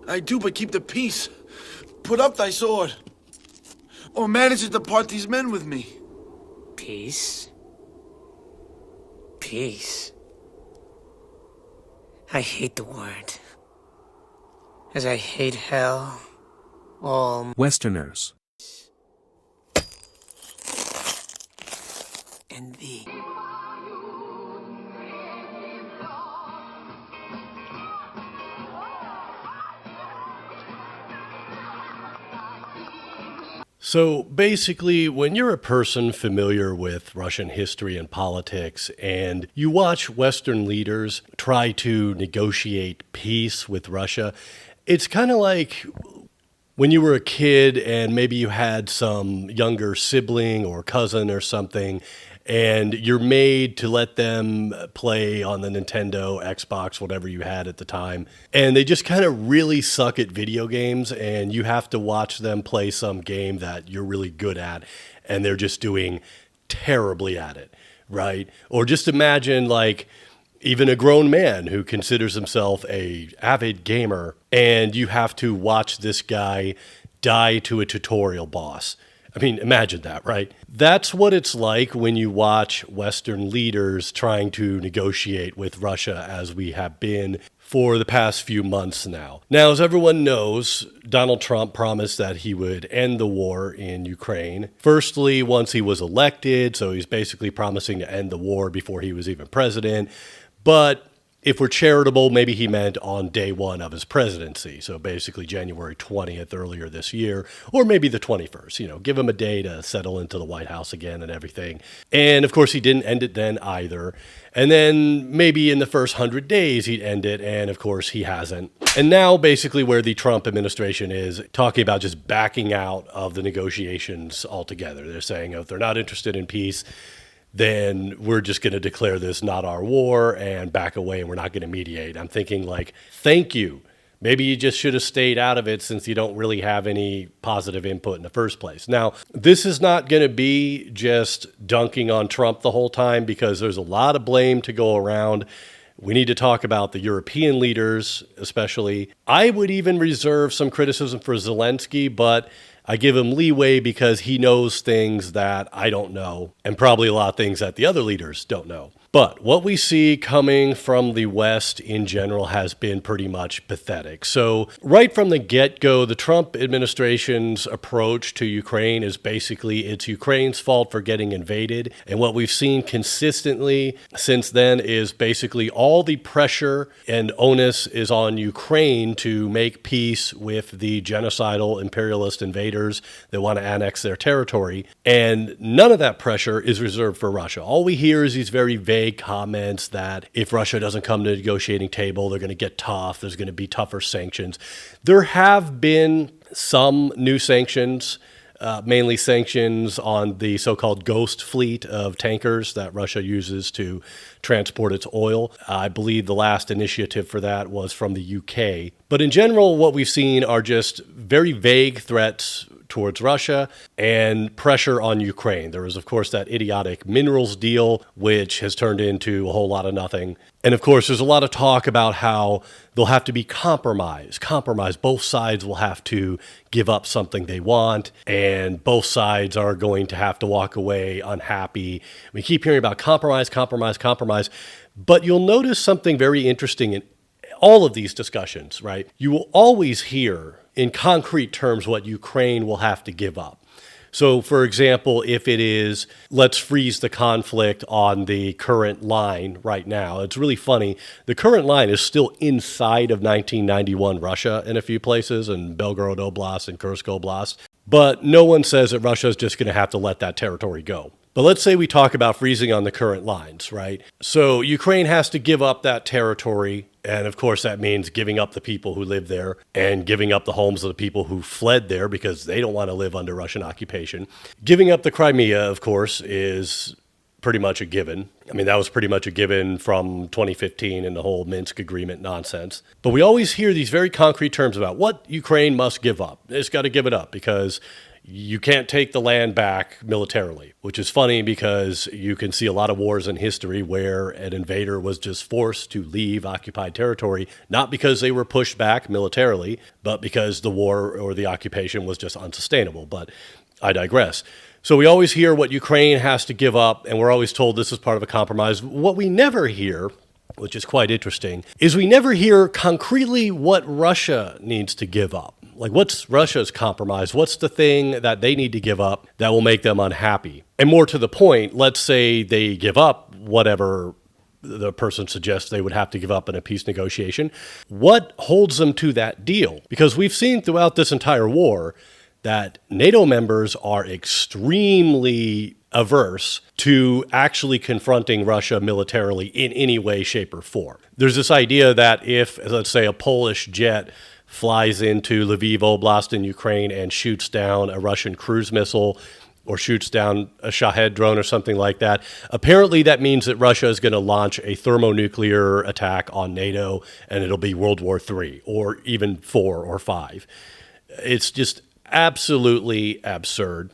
I do but keep the peace. Put up thy sword. Or manage to depart these men with me. Peace? Peace. I hate the word. As I hate hell, all Westerners. and thee. So basically, when you're a person familiar with Russian history and politics, and you watch Western leaders try to negotiate peace with Russia, it's kind of like when you were a kid and maybe you had some younger sibling or cousin or something, and you're made to let them play on the Nintendo, Xbox, whatever you had at the time, and they just kind of really suck at video games, and you have to watch them play some game that you're really good at, and they're just doing terribly at it, right? Or just imagine like even a grown man who considers himself a avid gamer, and you have to watch this guy die to a tutorial boss. I mean, imagine that, right? That's what it's like when you watch Western leaders trying to negotiate with Russia, as we have been for the past few months now. Now, as everyone knows, Donald Trump promised that he would end the war in Ukraine. Firstly, once he was elected, so he's basically promising to end the war before he was even president. But if we're charitable, maybe he meant on day one of his presidency. So basically January 20th earlier this year, or maybe the 21st, give him a day to settle into the White House again and everything. And of course, he didn't end it then either. And then maybe in the first 100 days, he'd end it. And of course, he hasn't. And now basically where the Trump administration is talking about just backing out of the negotiations altogether. They're saying if they're not interested in peace, then we're just going to declare this not our war and back away, and we're not going to mediate. I'm thinking like, thank you. Maybe you just should have stayed out of it since you don't really have any positive input in the first place. Now, this is not going to be just dunking on Trump the whole time, because there's a lot of blame to go around. We need to talk about the European leaders, especially. I would even reserve some criticism for Zelensky, but I give him leeway because he knows things that I don't know, and probably a lot of things that the other leaders don't know. But what we see coming from the West in general has been pretty much pathetic. So right from the get-go, the Trump administration's approach to Ukraine is basically it's Ukraine's fault for getting invaded. And what we've seen consistently since then is basically all the pressure and onus is on Ukraine to make peace with the genocidal imperialist invaders that want to annex their territory. And none of that pressure is reserved for Russia. All we hear is these very vague comments that if Russia doesn't come to the negotiating table, they're going to get tough. There's going to be tougher sanctions. There have been some new sanctions, mainly sanctions on the so-called ghost fleet of tankers that Russia uses to transport its oil. I believe the last initiative for that was from the UK. But in general, what we've seen are just very vague threats towards Russia and pressure on Ukraine. There was, of course, that idiotic minerals deal, which has turned into a whole lot of nothing. And of course, there's a lot of talk about how there'll have to be compromise. Both sides will have to give up something they want, and both sides are going to have to walk away unhappy. We keep hearing about compromise, but you'll notice something very interesting in all of these discussions, right? You will always hear in concrete terms what Ukraine will have to give up. So, for example, if it is, let's freeze the conflict on the current line right now. It's really funny. The current line is still inside of 1991 Russia in a few places, in Belgorod Oblast and Kursk Oblast. But no one says that Russia is just going to have to let that territory go. But let's say we talk about freezing on the current lines, right? So Ukraine has to give up that territory. And of course, that means giving up the people who live there and giving up the homes of the people who fled there because they don't want to live under Russian occupation. Giving up the Crimea, of course, is pretty much a given. I mean, that was pretty much a given from 2015 and the whole Minsk agreement nonsense. But we always hear these very concrete terms about what Ukraine must give up. It's got to give it up because you can't take the land back militarily, which is funny because you can see a lot of wars in history where an invader was just forced to leave occupied territory, not because they were pushed back militarily, but because the war or the occupation was just unsustainable. But I digress. So we always hear what Ukraine has to give up, and we're always told this is part of a compromise. What we never hear, which is quite interesting, is we never hear concretely what Russia needs to give up. Like, what's Russia's compromise? What's the thing that they need to give up that will make them unhappy? And more to the point, let's say they give up whatever the person suggests they would have to give up in a peace negotiation. What holds them to that deal? Because we've seen throughout this entire war that NATO members are extremely averse to actually confronting Russia militarily in any way, shape, or form. There's this idea that if, let's say, a Polish jet flies into Lviv Oblast in Ukraine and shoots down a Russian cruise missile or shoots down a Shahed drone or something like that, apparently that means that Russia is going to launch a thermonuclear attack on NATO, and it'll be World War III or even IV or V. It's just absolutely absurd.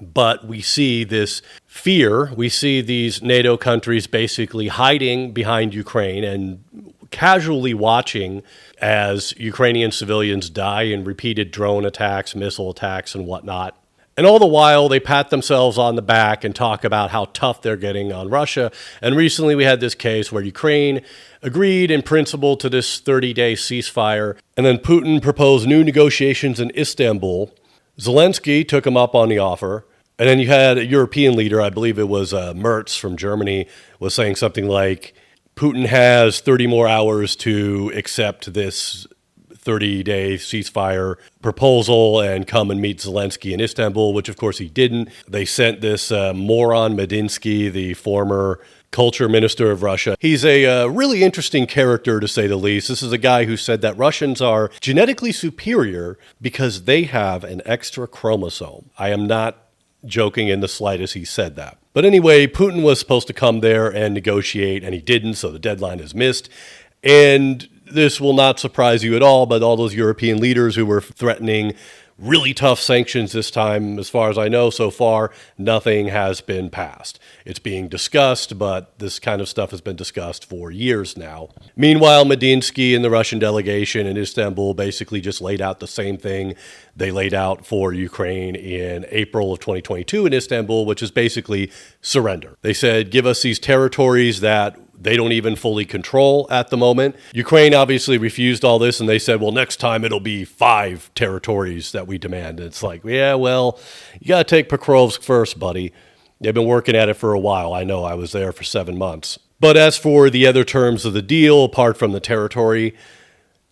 But we see this fear. We see these NATO countries basically hiding behind Ukraine and casually watching as Ukrainian civilians die in repeated drone attacks, missile attacks, and whatnot. And all the while, they pat themselves on the back and talk about how tough they're getting on Russia. And recently, we had this case where Ukraine agreed in principle to this 30-day ceasefire, and then Putin proposed new negotiations in Istanbul. Zelensky took him up on the offer. And then you had a European leader, I believe it was Merz from Germany, was saying something like, Putin has 30 more hours to accept this 30-day ceasefire proposal and come and meet Zelensky in Istanbul, which of course he didn't. They sent this moron Medinsky, the former culture minister of Russia. He's a really interesting character, to say the least. This is a guy who said that Russians are genetically superior because they have an extra chromosome. I am not joking in the slightest, he said that. But anyway, Putin was supposed to come there and negotiate, and he didn't, so the deadline is missed. And this will not surprise you at all, but all those European leaders who were threatening really tough sanctions this time, as far as I know so far, nothing has been passed. It's being discussed, but this kind of stuff has been discussed for years now. Meanwhile, Medinsky and the Russian delegation in Istanbul basically just laid out the same thing they laid out for Ukraine in April of 2022 in Istanbul, which is basically surrender. They said, give us these territories that they don't even fully control at the moment. Ukraine obviously refused all this, and they said, well, next time it'll be 5 territories that we demand. And it's like, yeah, well, you got to take Pokrovsk first, buddy. They've been working at it for a while. I know, I was there for 7 months. But as for the other terms of the deal, apart from the territory,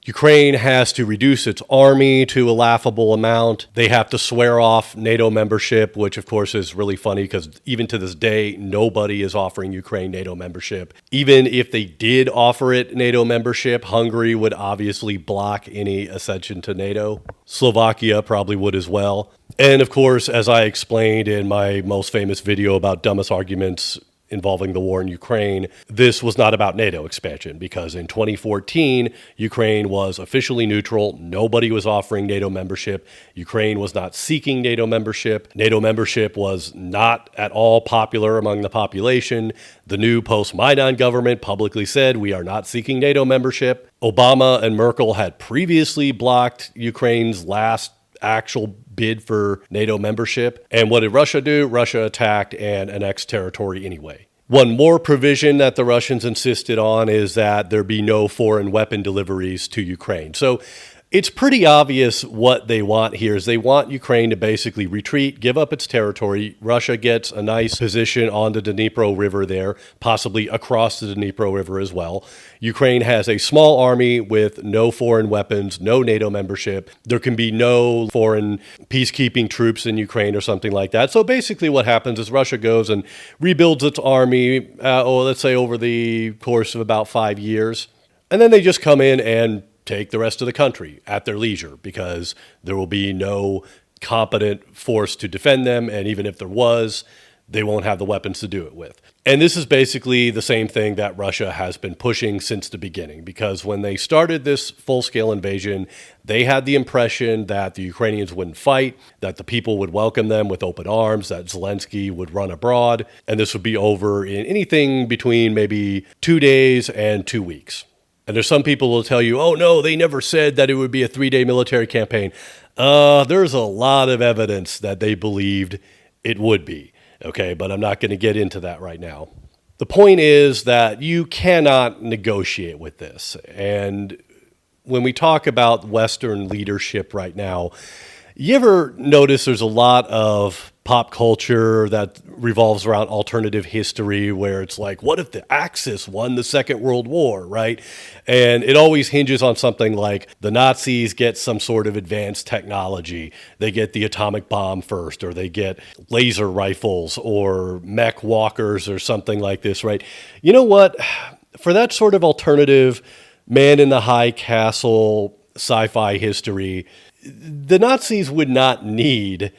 Ukraine has to reduce its army to a laughable amount. They have to swear off NATO membership, which of course is really funny because even to this day, nobody is offering Ukraine NATO membership. Even if they did offer it NATO membership, Hungary would obviously block any accession to NATO. Slovakia probably would as well. And of course, as I explained in my most famous video about dumbest arguments involving the war in Ukraine, this was not about NATO expansion because in 2014, Ukraine was officially neutral. Nobody was offering NATO membership. Ukraine was not seeking NATO membership. NATO membership was not at all popular among the population. The new post-Maidan government publicly said, we are not seeking NATO membership. Obama and Merkel had previously blocked Ukraine's last actual bid for NATO membership. And what did Russia do? Russia attacked and annexed territory anyway. One more provision that the Russians insisted on is that there be no foreign weapon deliveries to Ukraine. So it's pretty obvious what they want here is they want Ukraine to basically retreat, give up its territory. Russia gets a nice position on the Dnipro River there, possibly across the Dnipro River as well. Ukraine has a small army with no foreign weapons, no NATO membership. There can be no foreign peacekeeping troops in Ukraine or something like that. So basically what happens is Russia goes and rebuilds its army, let's say over the course of about 5 years. And then they just come in and take the rest of the country at their leisure because there will be no competent force to defend them. And even if there was, they won't have the weapons to do it with. And this is basically the same thing that Russia has been pushing since the beginning, because when they started this full-scale invasion, they had the impression that the Ukrainians wouldn't fight, that the people would welcome them with open arms, that Zelensky would run abroad, and this would be over in anything between maybe 2 days and 2 weeks. And there's some people who will tell you, oh no, they never said that it would be a 3-day military campaign. There's a lot of evidence that they believed it would be. Okay, but I'm not going to get into that right now. The point is that you cannot negotiate with this. And when we talk about Western leadership right now, you ever notice there's a lot of pop culture that revolves around alternative history where it's like, what if the Axis won the Second World War, right? And it always hinges on something like the Nazis get some sort of advanced technology. They get the atomic bomb first, or they get laser rifles or mech walkers or something like this, right? You know what? For that sort of alternative man in the high castle sci-fi history, the Nazis would not need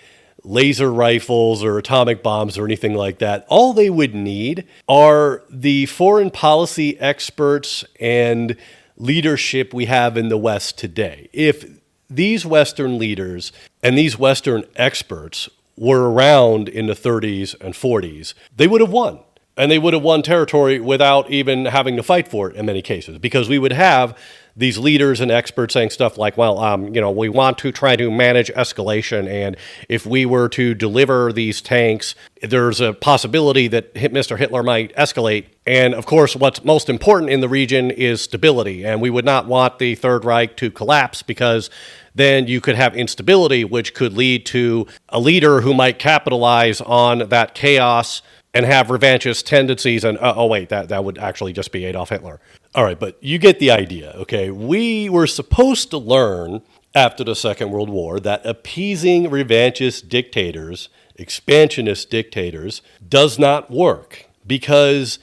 laser rifles or atomic bombs or anything like that. All they would need are the foreign policy experts and leadership we have in the West today. If these Western leaders and these Western experts were around in the 30s and 40s, they would have won. And they would have won territory without even having to fight for it in many cases, because we would have these leaders and experts saying stuff like, well, we want to try to manage escalation, and if we were to deliver these tanks, there's a possibility that Mr. Hitler might escalate. And of course, what's most important in the region is stability, and we would not want the Third Reich to collapse, because then you could have instability, which could lead to a leader who might capitalize on that chaos and have revanchist tendencies. And, that would actually just be Adolf Hitler. All right, but you get the idea, okay? We were supposed to learn after the Second World War that appeasing revanchist dictators, expansionist dictators, does not work, because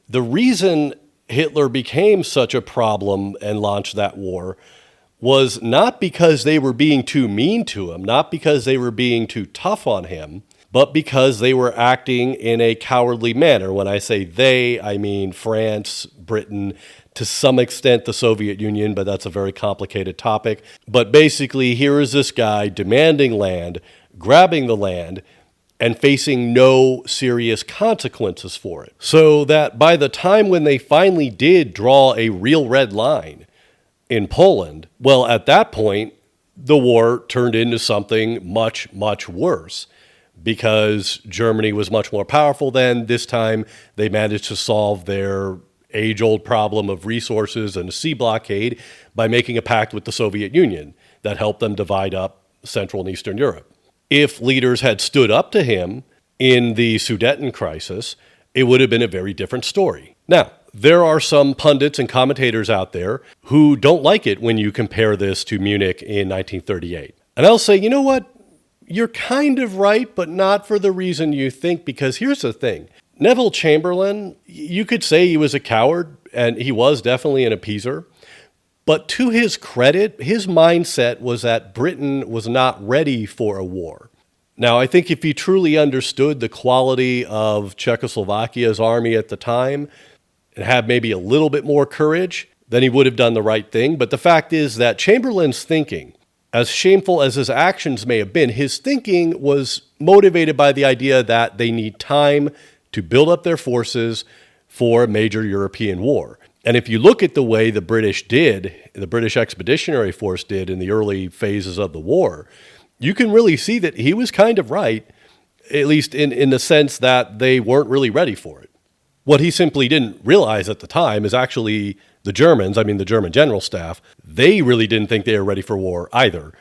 the reason Hitler became such a problem and launched that war was not because they were being too mean to him, not because they were being too tough on him, but because they were acting in a cowardly manner. When I say they, I mean France, Britain, to some extent the Soviet Union, but that's a very complicated topic. But basically, here is this guy demanding land, grabbing the land, and facing no serious consequences for it. So that by the time when they finally did draw a real red line in Poland, well, at that point, the war turned into something much, much worse, because Germany was much more powerful then. This time, they managed to solve their age-old problem of resources and a sea blockade by making a pact with the Soviet Union that helped them divide up Central and Eastern Europe. If leaders had stood up to him in the Sudeten crisis, it would have been a very different story. Now, there are some pundits and commentators out there who don't like it when you compare this to Munich in 1938. And I'll say, you know what? You're kind of right, but not for the reason you think, because here's the thing. Neville Chamberlain, you could say he was a coward, and he was definitely an appeaser. But to his credit, his mindset was that Britain was not ready for a war. Now, I think if he truly understood the quality of Czechoslovakia's army at the time and had maybe a little bit more courage, then he would have done the right thing. But the fact is that Chamberlain's thinking, as shameful as his actions may have been, his thinking was motivated by the idea that they need time to build up their forces for a major European war. And if you look at the way the British Expeditionary Force did in the early phases of the war, you can really see that he was kind of right, at least in the sense that they weren't really ready for it. What he simply didn't realize at the time is actually the Germans, the German general staff, they really didn't think they were ready for war either.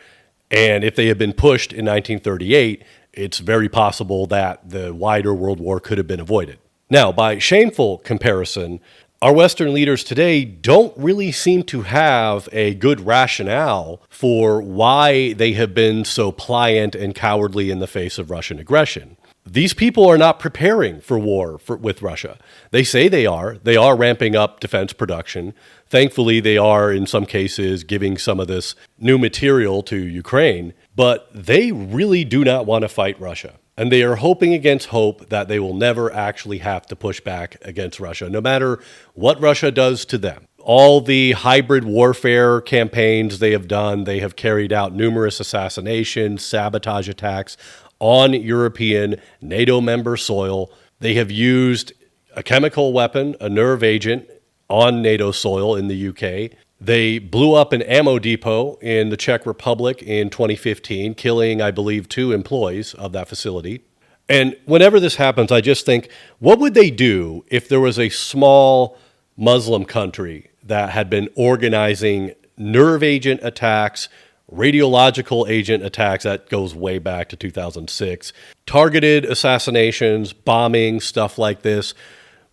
And if they had been pushed in 1938, it's very possible that the wider world war could have been avoided. Now, by shameful comparison, our Western leaders today don't really seem to have a good rationale for why they have been so pliant and cowardly in the face of Russian aggression. These people are not preparing for war with Russia. They say they are. They are ramping up defense production. Thankfully, they are, in some cases, giving some of this new material to Ukraine. But they really do not want to fight Russia. And they are hoping against hope that they will never actually have to push back against Russia, no matter what Russia does to them. All the hybrid warfare campaigns they have done, they have carried out numerous assassinations, sabotage attacks on European NATO member soil. They have used a chemical weapon, a nerve agent, on NATO soil in the UK. They blew up an ammo depot in the Czech Republic in 2015, killing, I believe, 2 employees of that facility. And whenever this happens, I just think, what would they do if there was a small Muslim country that had been organizing nerve agent attacks, radiological agent attacks, that goes way back to 2006, targeted assassinations, bombing, stuff like this?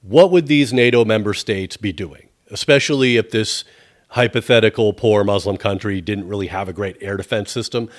What would these NATO member states be doing, especially if this hypothetical poor Muslim country didn't really have a great air defense system?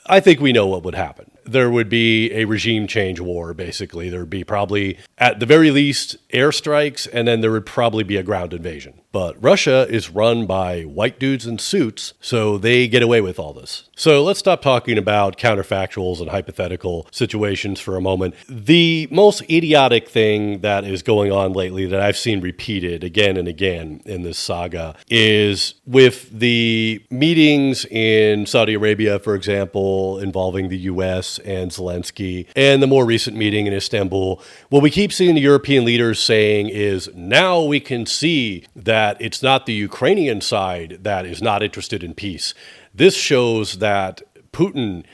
I think we know what would happen. There would be a regime change war, basically. There would be probably, at the very least, airstrikes, and then there would probably be a ground invasion. But Russia is run by white dudes in suits, so they get away with all this. So let's stop talking about counterfactuals and hypothetical situations for a moment. The most idiotic thing that is going on lately that I've seen repeated again and again in this saga is with the meetings in Saudi Arabia, for example, involving the U.S. and Zelensky, and the more recent meeting in Istanbul. What we keep seeing the European leaders saying is, now we can see that it's not the Ukrainian side that is not interested in peace. This shows that Putin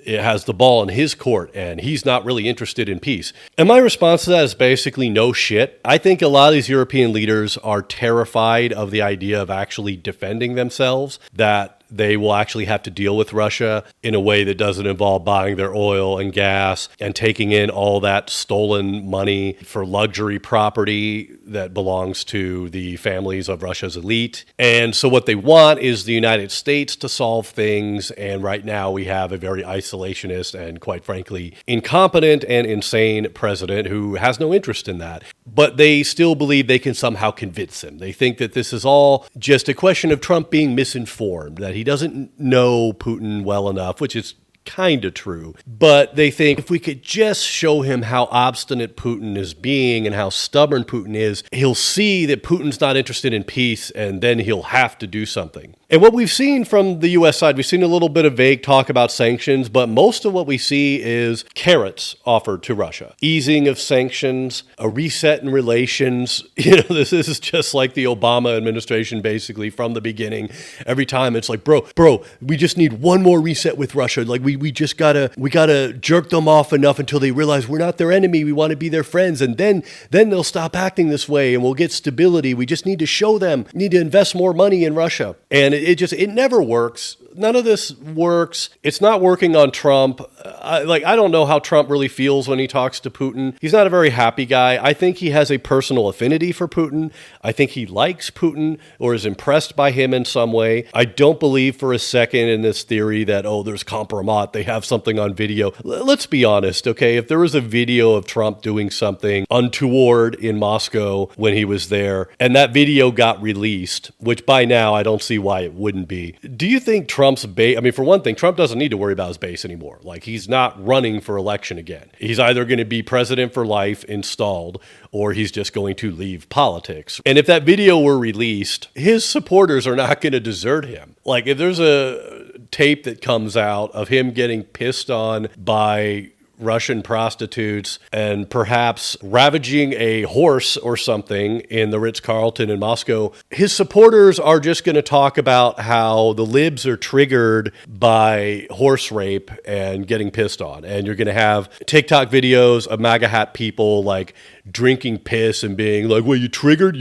has the ball in his court and he's not really interested in peace. And my response to that is basically no shit. I think a lot of these European leaders are terrified of the idea of actually defending themselves, that they will actually have to deal with Russia in a way that doesn't involve buying their oil and gas and taking in all that stolen money for luxury property that belongs to the families of Russia's elite. And so what they want is the United States to solve things. And right now we have a very isolationist and, quite frankly, incompetent and insane president who has no interest in that. But they still believe they can somehow convince him. They think that this is all just a question of Trump being misinformed, that he doesn't know Putin well enough, which is kind of true. But they think if we could just show him how obstinate Putin is being and how stubborn Putin is, he'll see that Putin's not interested in peace, and then he'll have to do something. And what we've seen from the U.S. side, we've seen a little bit of vague talk about sanctions, but most of what we see is carrots offered to Russia. Easing of sanctions, a reset in relations. This is just like the Obama administration, basically, from the beginning. Every time it's like, bro, we just need one more reset with Russia. Like, we just gotta jerk them off enough until they realize we're not their enemy. We want to be their friends. And then they'll stop acting this way and we'll get stability. We just need to show them, need to invest more money in Russia. And it never works. None of this works. It's not working on Trump. I don't know how Trump really feels when he talks to Putin. He's not a very happy guy. I think he has a personal affinity for Putin. I think he likes Putin or is impressed by him in some way. I don't believe for a second in this theory that, there's compromat. They have something on video. Let's be honest, okay? If there was a video of Trump doing something untoward in Moscow when he was there, and that video got released, which by now I don't see why it wouldn't be. Do you think Trump's base, for one thing, Trump doesn't need to worry about his base anymore. Like, he's not running for election again. He's either going to be president for life, installed, or he's just going to leave politics. And if that video were released, his supporters are not going to desert him. Like, if there's a tape that comes out of him getting pissed on by Russian prostitutes and perhaps ravaging a horse or something in the Ritz-Carlton in Moscow, his supporters are just going to talk about how the libs are triggered by horse rape and getting pissed on. And you're going to have TikTok videos of MAGA hat people like drinking piss and being like, well, you triggered,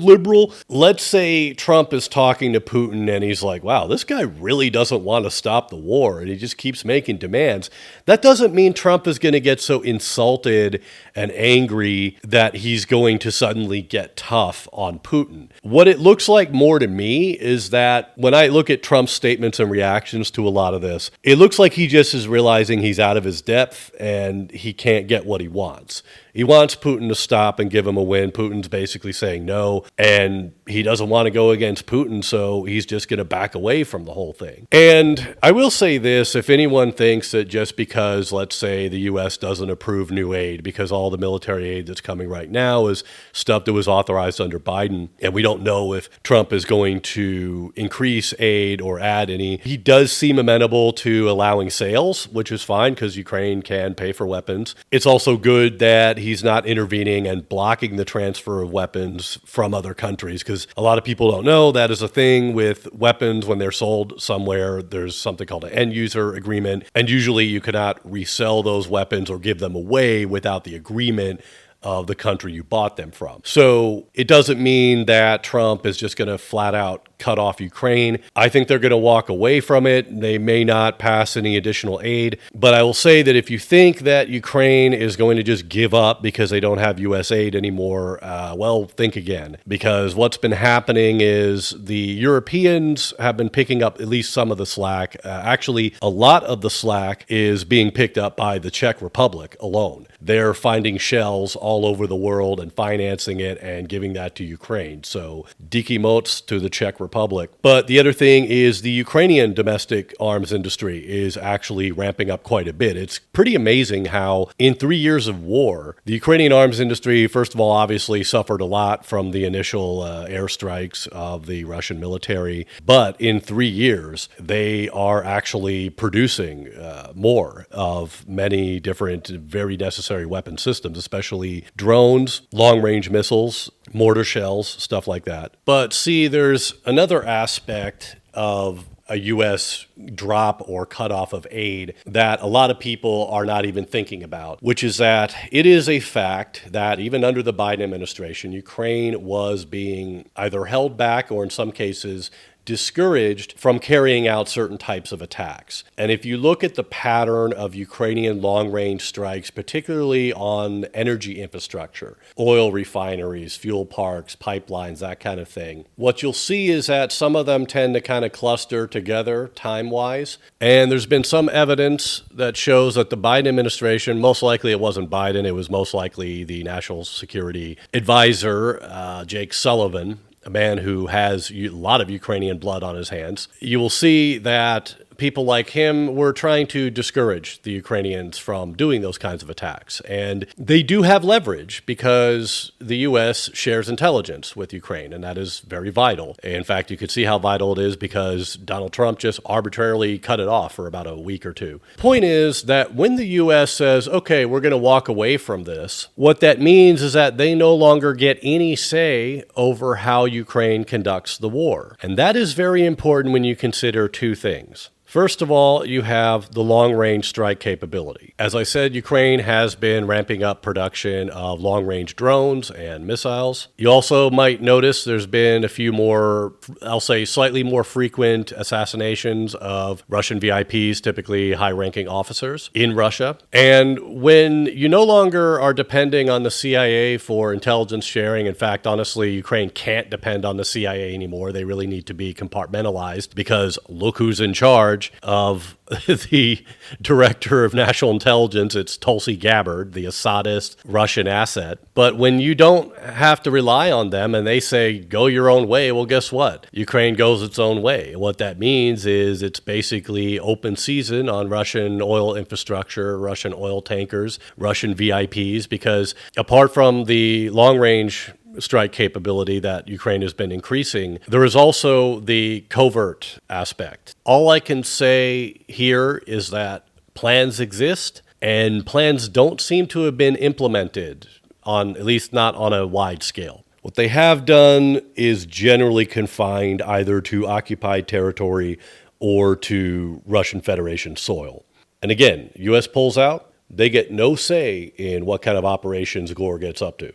liberal. Let's say Trump is talking to Putin and he's like, wow, this guy really doesn't want to stop the war and he just keeps making demands. That doesn't mean Trump is going to get so insulted and angry that he's going to suddenly get tough on Putin. What it looks like more to me is that when I look at Trump's statements and reactions to a lot of this, it looks like he just is realizing he's out of his depth and he can't get what he wants. He wants Putin to stop and give him a win. Putin's basically saying no, and he doesn't want to go against Putin, so he's just going to back away from the whole thing. And I will say this, if anyone thinks that just because, let's say, the U.S. doesn't approve new aid, because all the military aid that's coming right now is stuff that was authorized under Biden, and we don't know if Trump is going to increase aid or add any. He does seem amenable to allowing sales, which is fine because Ukraine can pay for weapons. It's also good that he's not intervening and blocking the transfer of weapons from other countries, because a lot of people don't know that is a thing with weapons. When they're sold somewhere, there's something called an end user agreement, and usually you cannot resell those weapons or give them away without the agreement of the country you bought them from. So it doesn't mean that Trump is just going to flat out cut off Ukraine. I think they're going to walk away from it. They may not pass any additional aid. But I will say that if you think that Ukraine is going to just give up because they don't have U.S. aid anymore, well, think again. Because what's been happening is the Europeans have been picking up at least some of the slack. Actually, a lot of the slack is being picked up by the Czech Republic alone. They're finding shells all over the world and financing it and giving that to Ukraine. So, díky moc to the Czech Republic. But the other thing is the Ukrainian domestic arms industry is actually ramping up quite a bit. It's pretty amazing how in 3 years of war, the Ukrainian arms industry, first of all, obviously suffered a lot from the initial airstrikes of the Russian military. But in 3 years, they are actually producing more of many different very necessary weapon systems, especially drones, long-range missiles, mortar shells, stuff like that. But see, there's another aspect of a U.S. drop or cutoff of aid that a lot of people are not even thinking about, which is that it is a fact that even under the Biden administration, Ukraine was being either held back or in some cases discouraged from carrying out certain types of attacks. And if you look at the pattern of Ukrainian long-range strikes, particularly on energy infrastructure, oil refineries, fuel parks, pipelines, that kind of thing, what you'll see is that some of them tend to kind of cluster together time-wise. And there's been some evidence that shows that the Biden administration, most likely it wasn't Biden, it was most likely the National Security Advisor, Jake Sullivan, a man who has a lot of Ukrainian blood on his hands. You will see that people like him were trying to discourage the Ukrainians from doing those kinds of attacks. And they do have leverage because the U.S. shares intelligence with Ukraine, and that is very vital. In fact, you could see how vital it is because Donald Trump just arbitrarily cut it off for about a week or two. Point is that when the U.S. says, okay, we're going to walk away from this, what that means is that they no longer get any say over how Ukraine conducts the war. And that is very important when you consider two things. First of all, you have the long-range strike capability. As I said, Ukraine has been ramping up production of long-range drones and missiles. You also might notice there's been a few more, I'll say slightly more frequent assassinations of Russian VIPs, typically high-ranking officers in Russia. And when you no longer are depending on the CIA for intelligence sharing, in fact, honestly, Ukraine can't depend on the CIA anymore. They really need to be compartmentalized because look who's in charge of the director of national intelligence. It's Tulsi Gabbard, the Assadist Russian asset. But when you don't have to rely on them and they say, go your own way, well, guess what? Ukraine goes its own way. What that means is it's basically open season on Russian oil infrastructure, Russian oil tankers, Russian VIPs, because apart from the long-range strike capability that Ukraine has been increasing, there is also the covert aspect. All I can say here is that plans exist, and plans don't seem to have been implemented, on at least not on a wide scale. What they have done is generally confined either to occupied territory or to Russian Federation soil. And again, U.S. pulls out, they get no say in what kind of operations Gore gets up to.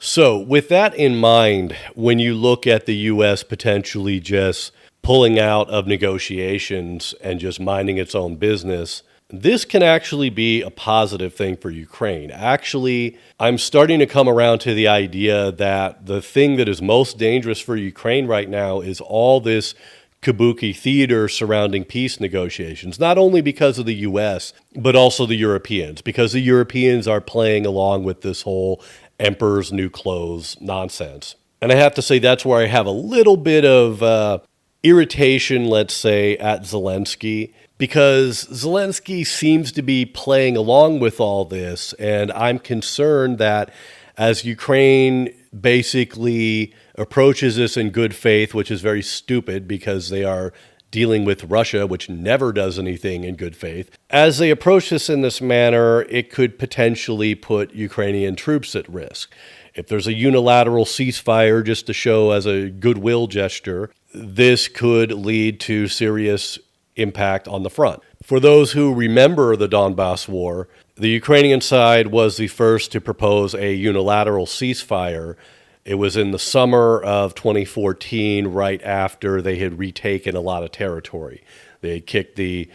So with that in mind, when you look at the U.S. potentially just pulling out of negotiations and just minding its own business, this can actually be a positive thing for Ukraine. Actually, I'm starting to come around to the idea that the thing that is most dangerous for Ukraine right now is all this kabuki theater surrounding peace negotiations, not only because of the U.S., but also the Europeans, because the Europeans are playing along with this whole emperor's new clothes nonsense. And I have to say that's where I have a little bit of irritation, let's say, at Zelensky, because Zelensky seems to be playing along with all this, and I'm concerned that as Ukraine basically approaches this in good faith, which is very stupid because they are dealing with Russia, which never does anything in good faith. As they approach this in this manner, it could potentially put Ukrainian troops at risk. If there's a unilateral ceasefire just to show as a goodwill gesture, this could lead to serious impact on the front. For those who remember the Donbass War, the Ukrainian side was the first to propose a unilateral ceasefire. It was in the summer of 2014, right after they had retaken a lot of territory. They had kicked the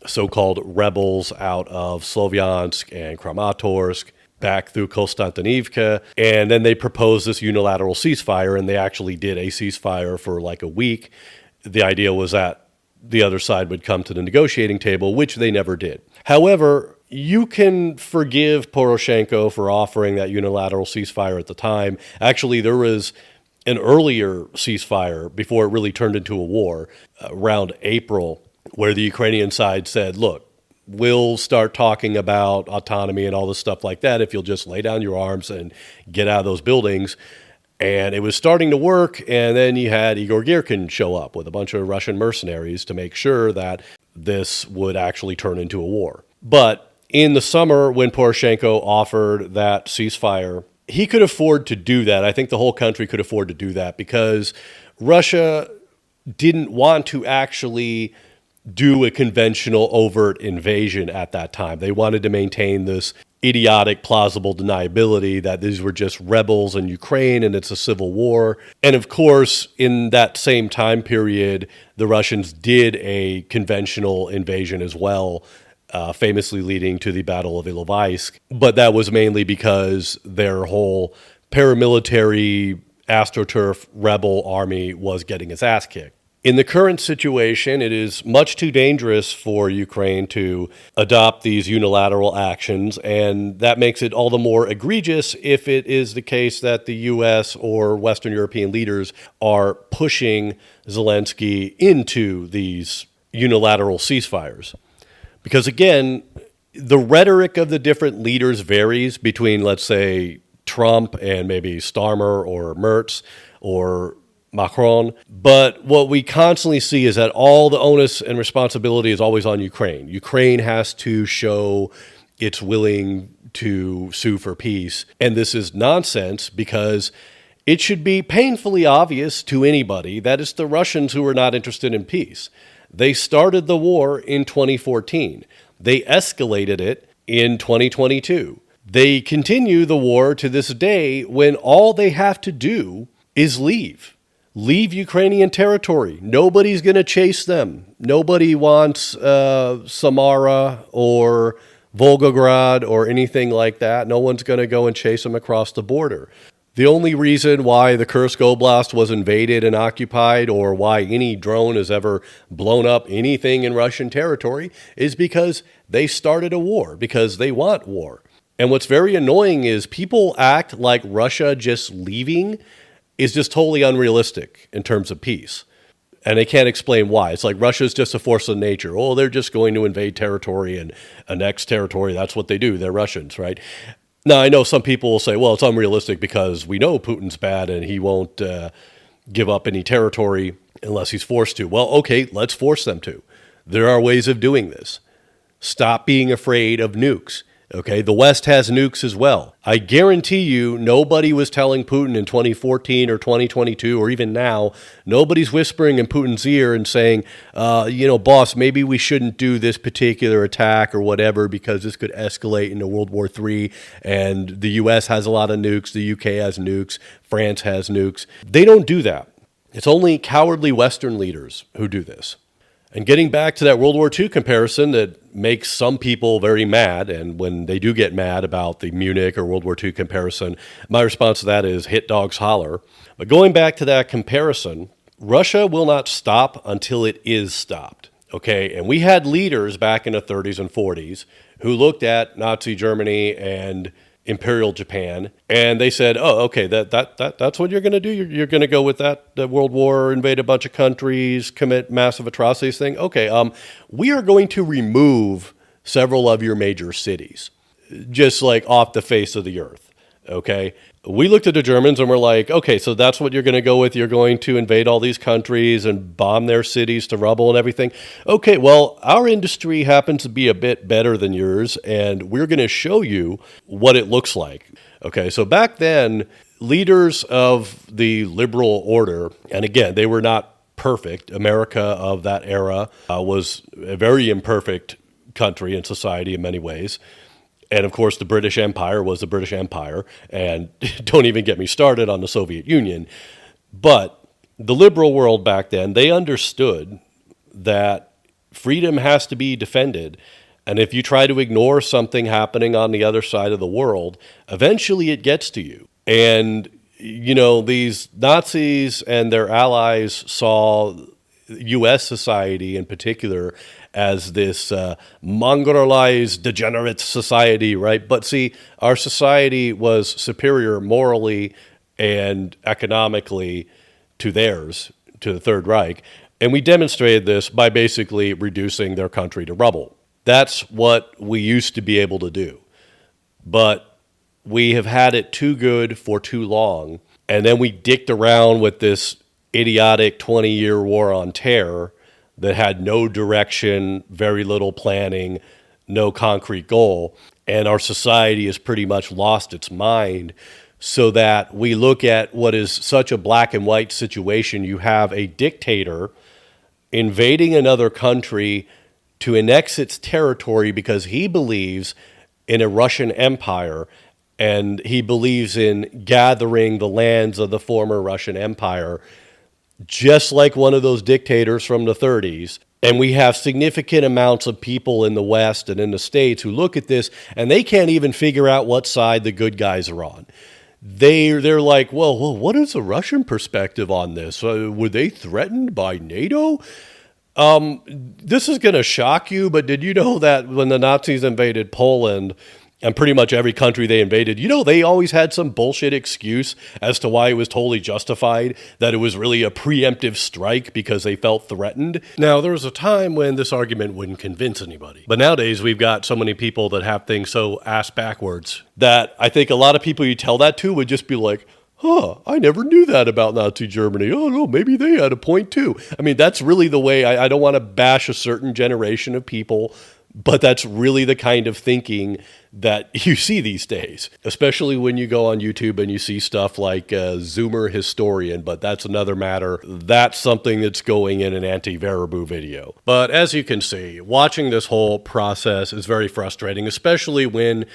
so-called rebels out of Slovyansk and Kramatorsk back through Konstantinivka, and then they proposed this unilateral ceasefire, and they actually did a ceasefire for like a week. The idea was that the other side would come to the negotiating table, which they never did. However, you can forgive Poroshenko for offering that unilateral ceasefire at the time. Actually, there was an earlier ceasefire before it really turned into a war around April, where the Ukrainian side said, look, we'll start talking about autonomy and all this stuff like that if you'll just lay down your arms and get out of those buildings. And it was starting to work, and then you had Igor Girkin show up with a bunch of Russian mercenaries to make sure that this would actually turn into a war. But in the summer, when Poroshenko offered that ceasefire, he could afford to do that. I think the whole country could afford to do that because Russia didn't want to actually do a conventional overt invasion at that time. They wanted to maintain this idiotic, plausible deniability that these were just rebels in Ukraine and it's a civil war. And of course, in that same time period, the Russians did a conventional invasion as well, famously leading to the Battle of Ilovaisk. But that was mainly because their whole paramilitary AstroTurf rebel army was getting its ass kicked. In the current situation, it is much too dangerous for Ukraine to adopt these unilateral actions, and that makes it all the more egregious if it is the case that the U.S. or Western European leaders are pushing Zelensky into these unilateral ceasefires. Because again, the rhetoric of the different leaders varies between, let's say, Trump and maybe Starmer or Merz or Macron. But what we constantly see is that all the onus and responsibility is always on Ukraine. Ukraine has to show it's willing to sue for peace. And this is nonsense because it should be painfully obvious to anybody that it's the Russians who are not interested in peace. They started the war in 2014. They escalated it in 2022. They continue the war to this day when all they have to do is leave. Leave Ukrainian territory. Nobody's going to chase them. Nobody wants Samara or Volgograd or anything like that. No one's going to go and chase them across the border. The only reason why the Kursk Oblast was invaded and occupied or why any drone has ever blown up anything in Russian territory is because they started a war, because they want war. And what's very annoying is people act like Russia just leaving is just totally unrealistic in terms of peace. And they can't explain why. It's like Russia's just a force of nature. Oh, they're just going to invade territory and annex territory. That's what they do. They're Russians, right? Now, I know some people will say, well, it's unrealistic because we know Putin's bad and he won't give up any territory unless he's forced to. Well, okay, let's force them to. There are ways of doing this. Stop being afraid of nukes. Okay, the West has nukes as well. I guarantee you nobody was telling Putin in 2014 or 2022 or even now, nobody's whispering in Putin's ear and saying, boss, maybe we shouldn't do this particular attack or whatever because this could escalate into World War III and the U.S. has a lot of nukes, the U.K. has nukes, France has nukes. They don't do that. It's only cowardly Western leaders who do this. And getting back to that World War II comparison that makes some people very mad, and when they do get mad about the Munich or World War II comparison, my response to that is hit dogs holler. But going back to that comparison, Russia will not stop until it is stopped. Okay, and we had leaders back in the 30s and 40s who looked at Nazi Germany and Imperial Japan, and they said, "Oh, okay, that's what you're going to do. You're going to go with that World War, invade a bunch of countries, commit massive atrocities thing. Okay, we are going to remove several of your major cities, just like off the face of the earth." Okay, we looked at the Germans and we're like, okay, so that's what you're going to go with. You're going to invade all these countries and bomb their cities to rubble and everything. Okay, well, our industry happens to be a bit better than yours, and we're going to show you what it looks like. Okay, so back then, leaders of the liberal order, and again, they were not perfect. America of that era was a very imperfect country and society in many ways. And of course, the British Empire was the British Empire, and don't even get me started on the Soviet Union. But the liberal world back then, they understood that freedom has to be defended. And if you try to ignore something happening on the other side of the world, eventually it gets to you. And, you know, these Nazis and their allies saw U.S. society in particular as this mongrelized, degenerate society, right? But see, our society was superior morally and economically to theirs, to the Third Reich. And we demonstrated this by basically reducing their country to rubble. That's what we used to be able to do. But we have had it too good for too long. And then we dicked around with this idiotic 20-year war on terror that had no direction, very little planning, no concrete goal. And our society has pretty much lost its mind, so that we look at what is such a black and white situation. You have a dictator invading another country to annex its territory because he believes in a Russian empire, and he believes in gathering the lands of the former Russian Empire, just like one of those dictators from the 30s. And we have significant amounts of people in the West and in the States who look at this, and they can't even figure out what side the good guys are on. They're like, well, what is the Russian perspective on this? Were they threatened by NATO? This is going to shock you, but did you know that when the Nazis invaded Poland, and pretty much every country they invaded, you know, they always had some bullshit excuse as to why it was totally justified, that it was really a preemptive strike because they felt threatened. Now, there was a time when this argument wouldn't convince anybody. But nowadays, we've got so many people that have things so ass backwards that I think a lot of people you tell that to would just be like, I never knew that about Nazi Germany. Oh, no, maybe they had a point too. I mean, that's really the way. I don't want to bash a certain generation of people, but that's really the kind of thinking that you see these days, especially when you go on YouTube and you see stuff like Zoomer Historian, but that's another matter. That's something that's going in an anti-Verbu video. But as you can see, watching this whole process is very frustrating, especially when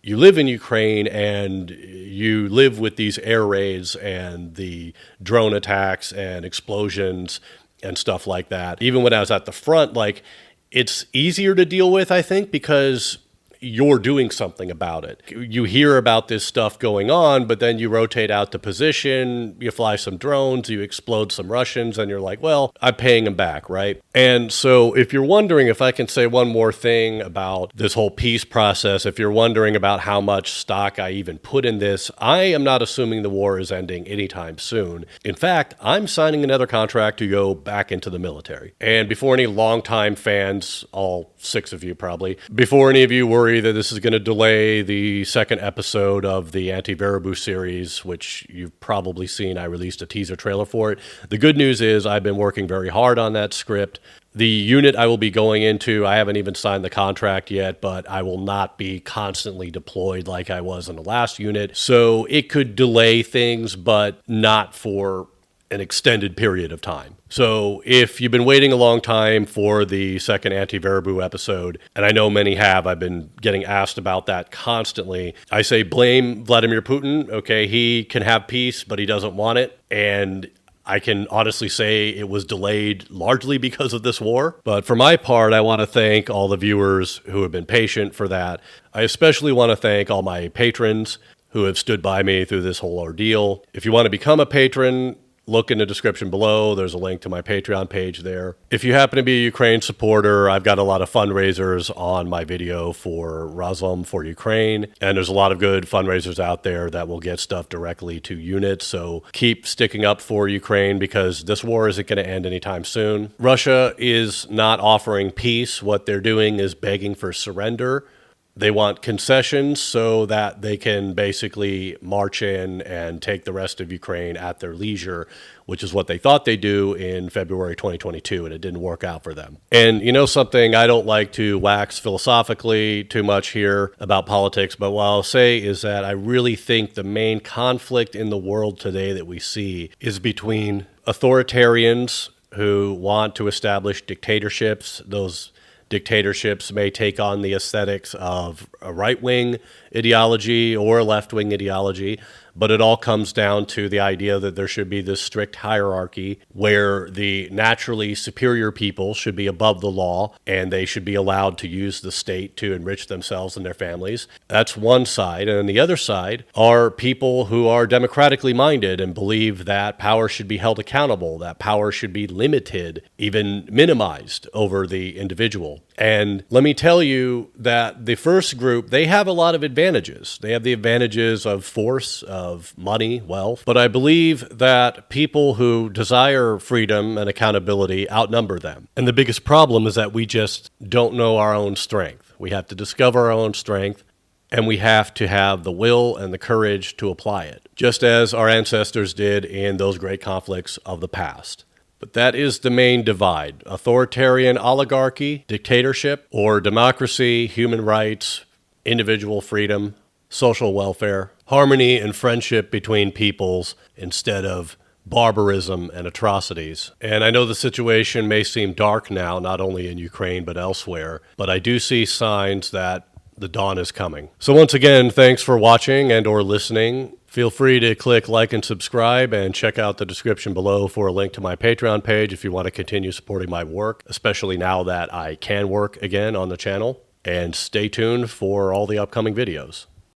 you live in Ukraine and you live with these air raids and the drone attacks and explosions and stuff like that. Even when I was at the front, like, it's easier to deal with, I think, because you're doing something about it. You hear about this stuff going on, but then you rotate out to position, you fly some drones, you explode some Russians, and you're like, well, I'm paying them back, right? And so if you're wondering, if I can say one more thing about this whole peace process, if you're wondering about how much stock I even put in this, I am not assuming the war is ending anytime soon. In fact, I'm signing another contract to go back into the military. And before any longtime fans, all 6 of you probably, before any of you worry that this is going to delay the second episode of the Anti-Verbu series, which you've probably seen, I released a teaser trailer for it. The good news is I've been working very hard on that script. The unit I will be going into, I haven't even signed the contract yet, but I will not be constantly deployed like I was in the last unit. So it could delay things, but not for an extended period of time. So if you've been waiting a long time for the second Anti-Verbu episode, and I know many have, I've been getting asked about that constantly, I say blame Vladimir Putin. Okay, he can have peace, but he doesn't want it. And I can honestly say it was delayed largely because of this war. But for my part, I want to thank all the viewers who have been patient for that. I especially want to thank all my patrons who have stood by me through this whole ordeal. If you want to become a patron, look in the description below. There's a link to my Patreon page there. If you happen to be a Ukraine supporter, I've got a lot of fundraisers on my video for Razom for Ukraine, and there's a lot of good fundraisers out there that will get stuff directly to units. So keep sticking up for Ukraine because this war isn't going to end anytime soon. Russia is not offering peace. What they're doing is begging for surrender. They want concessions so that they can basically march in and take the rest of Ukraine at their leisure, which is what they thought they'd do in February 2022, and it didn't work out for them. And you know something, I don't like to wax philosophically too much here about politics, but what I'll say is that I really think the main conflict in the world today that we see is between authoritarians who want to establish dictatorships. Those dictatorships may take on the aesthetics of a right-wing ideology or a left-wing ideology, but it all comes down to the idea that there should be this strict hierarchy where the naturally superior people should be above the law and they should be allowed to use the state to enrich themselves and their families. That's one side. And on the other side are people who are democratically minded and believe that power should be held accountable, that power should be limited, even minimized over the individual. And let me tell you that the first group, they have a lot of advantages. They have the advantages of force, of money, wealth. But I believe that people who desire freedom and accountability outnumber them. And the biggest problem is that we just don't know our own strength. We have to discover our own strength, and we have to have the will and the courage to apply it, just as our ancestors did in those great conflicts of the past. But that is the main divide: authoritarian oligarchy, dictatorship, or democracy, human rights, individual freedom, social welfare, harmony and friendship between peoples instead of barbarism and atrocities. And I know the situation may seem dark now, not only in Ukraine but elsewhere, but I do see signs that the dawn is coming. So once again, thanks for watching and or listening. Feel free to click like and subscribe and check out the description below for a link to my Patreon page if you want to continue supporting my work, especially now that I can work again on the channel. And stay tuned for all the upcoming videos.